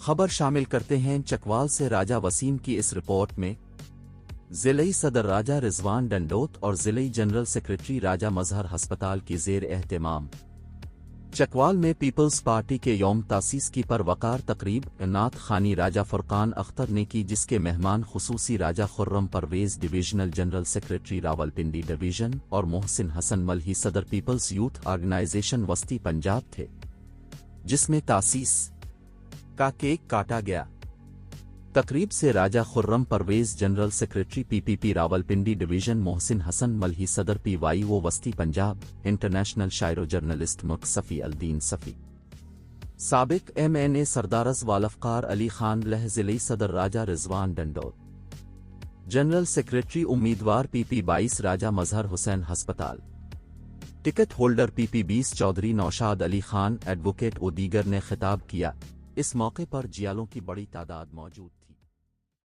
خبر شامل کرتے ہیں چکوال سے راجہ وسیم کی اس رپورٹ میں ضلعی صدر راجہ رضوان ڈنڈوت اور ضلعی جنرل سیکریٹری راجہ مظہر ہسپتال کی زیر اہتمام چکوال میں پیپلز پارٹی کے یوم تاسیس کی پروقار تقریب نعت خوانی راجہ فرقان اختر نے کی، جس کے مہمان خصوصی Raja Khurram Pervez divisional general secretary Rawalpindi division اور محسن حسن ملہی صدر پیپلز یوتھ آرگنائزیشن وسطی پنجاب تھے، جس میں تاسیس کا کیک کاٹا گیا۔ تقریب سے راجہ خرم پرویز جنرل سیکریٹری پی راولپنڈی ڈویژن، محسن حسن ملہی صدر پی وائی او وسطی پنجاب، انٹرنیشنل شاعر و جرنلسٹ ملک صفی الدین صفی، سابق MNA سردارز والافقار علی خان لہ، ضلعی صدر راجہ رضوان ڈنڈوت، جنرل سیکریٹری امیدوار پی 22 راجہ مظہر حسین ہسپتال، ٹکٹ ہولڈر پی 20 چودھری نوشاد علی خان ایڈوکیٹ و دیگر نے خطاب کیا۔ اس موقع پر جیالوں کی بڑی تعداد موجود تھی۔